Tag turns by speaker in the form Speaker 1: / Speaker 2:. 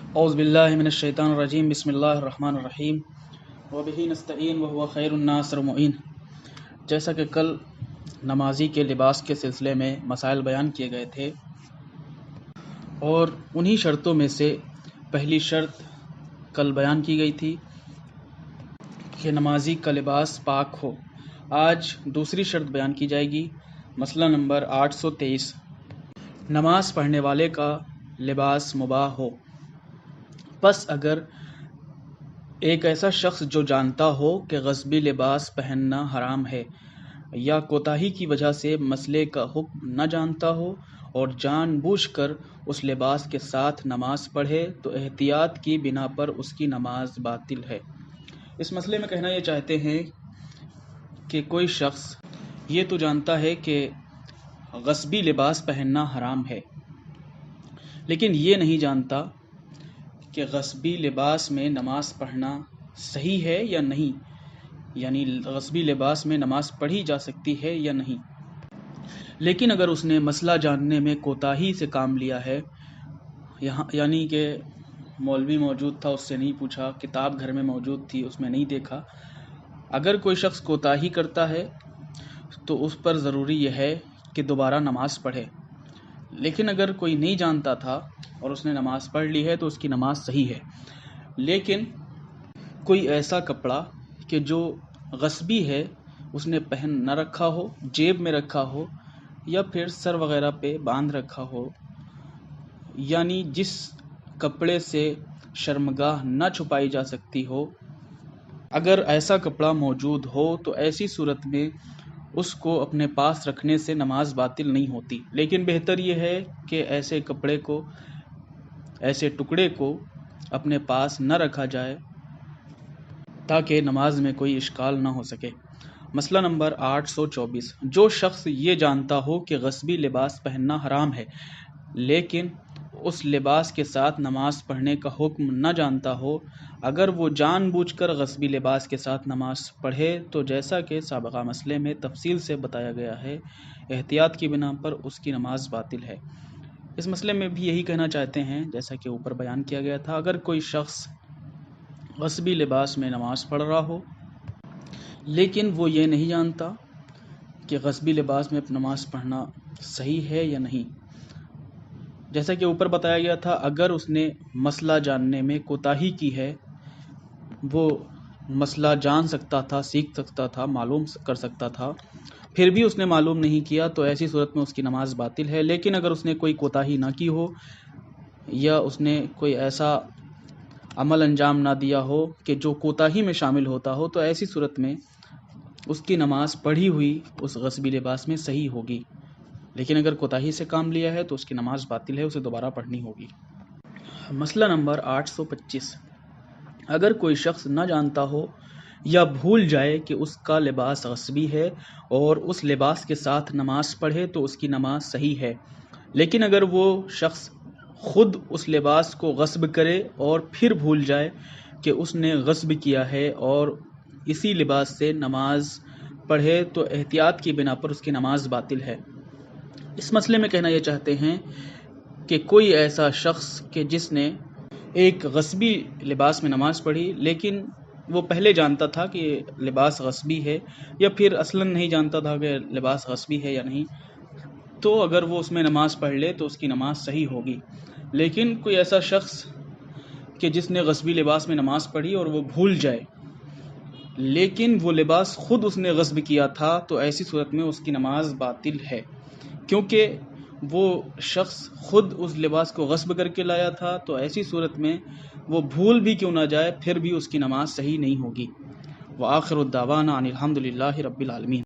Speaker 1: اعوذ باللہ من الشیطان الرجیم بسم اللہ الرحمن الرحیم وبہ نستعین وہو خیر الناصر معین۔ جیسا کہ کل نمازی کے لباس کے سلسلے میں مسائل بیان کیے گئے تھے اور انہی شرطوں میں سے پہلی شرط کل بیان کی گئی تھی کہ نمازی کا لباس پاک ہو۔ آج دوسری شرط بیان کی جائے گی، مسئلہ نمبر 823، نماز پڑھنے والے کا لباس مباح ہو۔ پس اگر ایک ایسا شخص جو جانتا ہو کہ غصبی لباس پہننا حرام ہے یا کوتاہی کی وجہ سے مسئلے کا حکم نہ جانتا ہو اور جان بوجھ کر اس لباس کے ساتھ نماز پڑھے تو احتیاط کی بنا پر اس کی نماز باطل ہے۔ اس مسئلے میں کہنا یہ چاہتے ہیں کہ کوئی شخص یہ تو جانتا ہے کہ غصبی لباس پہننا حرام ہے، لیکن یہ نہیں جانتا کہ غصبی لباس میں نماز پڑھنا صحیح ہے یا نہیں، یعنی غصبی لباس میں نماز پڑھی جا سکتی ہے یا نہیں۔ لیکن اگر اس نے مسئلہ جاننے میں کوتاہی سے کام لیا ہے، یعنی کہ مولوی موجود تھا اس سے نہیں پوچھا، کتاب گھر میں موجود تھی اس میں نہیں دیکھا، اگر کوئی شخص کوتاہی کرتا ہے تو اس پر ضروری یہ ہے کہ دوبارہ نماز پڑھے۔ لیکن اگر کوئی نہیں جانتا تھا اور اس نے نماز پڑھ لی ہے تو اس کی نماز صحیح ہے۔ لیکن کوئی ایسا کپڑا کہ جو غصبی ہے اس نے پہن نہ رکھا ہو، جیب میں رکھا ہو یا پھر سر وغیرہ پہ باندھ رکھا ہو، یعنی جس کپڑے سے شرمگاہ نہ چھپائی جا سکتی ہو، اگر ایسا کپڑا موجود ہو تو ایسی صورت میں اس کو اپنے پاس رکھنے سے نماز باطل نہیں ہوتی۔ لیکن بہتر یہ ہے کہ ایسے کپڑے کو، ایسے ٹکڑے کو اپنے پاس نہ رکھا جائے تاکہ نماز میں کوئی اشکال نہ ہو سکے۔ مسئلہ نمبر 824، جو شخص یہ جانتا ہو کہ غصبی لباس پہننا حرام ہے لیکن اس لباس کے ساتھ نماز پڑھنے کا حکم نہ جانتا ہو، اگر وہ جان بوجھ کر غصبی لباس کے ساتھ نماز پڑھے تو جیسا کہ سابقہ مسئلے میں تفصیل سے بتایا گیا ہے، احتیاط کی بنا پر اس کی نماز باطل ہے۔ اس مسئلے میں بھی یہی کہنا چاہتے ہیں جیسا کہ اوپر بیان کیا گیا تھا، اگر کوئی شخص غصبی لباس میں نماز پڑھ رہا ہو لیکن وہ یہ نہیں جانتا کہ غصبی لباس میں نماز پڑھنا صحیح ہے یا نہیں، جیسا کہ اوپر بتایا گیا تھا، اگر اس نے مسئلہ جاننے میں کوتاہی کی ہے، وہ مسئلہ جان سکتا تھا، سیکھ سکتا تھا، معلوم کر سکتا تھا، پھر بھی اس نے معلوم نہیں کیا تو ایسی صورت میں اس کی نماز باطل ہے۔ لیکن اگر اس نے کوئی کوتاہی نہ کی ہو یا اس نے کوئی ایسا عمل انجام نہ دیا ہو کہ جو کوتاہی میں شامل ہوتا ہو تو ایسی صورت میں اس کی نماز پڑھی ہوئی اس غصبی لباس میں صحیح ہوگی۔ لیکن اگر کوتاہی سے کام لیا ہے تو اس کی نماز باطل ہے، اسے دوبارہ پڑھنی ہوگی۔ مسئلہ نمبر 825، اگر کوئی شخص نہ جانتا ہو یا بھول جائے کہ اس کا لباس غصبی ہے اور اس لباس کے ساتھ نماز پڑھے تو اس کی نماز صحیح ہے۔ لیکن اگر وہ شخص خود اس لباس کو غصب کرے اور پھر بھول جائے کہ اس نے غصب کیا ہے اور اسی لباس سے نماز پڑھے تو احتیاط کی بنا پر اس کی نماز باطل ہے۔ اس مسئلے میں کہنا یہ چاہتے ہیں کہ کوئی ایسا شخص کہ جس نے ایک غصبی لباس میں نماز پڑھی لیکن وہ پہلے جانتا تھا کہ لباس غصبی ہے یا پھر اصلاً نہیں جانتا تھا کہ لباس غصبی ہے یا نہیں، تو اگر وہ اس میں نماز پڑھ لے تو اس کی نماز صحیح ہوگی۔ لیکن کوئی ایسا شخص کہ جس نے غصبی لباس میں نماز پڑھی اور وہ بھول جائے لیکن وہ لباس خود اس نے غصب کیا تھا تو ایسی صورت میں اس کی نماز باطل ہے، کیونکہ وہ شخص خود اس لباس کو غصب کر کے لایا تھا تو ایسی صورت میں وہ بھول بھی کیوں نہ جائے پھر بھی اس کی نماز صحیح نہیں ہوگی۔ وآخر الدعوانا ان الحمد للہ رب العالمین۔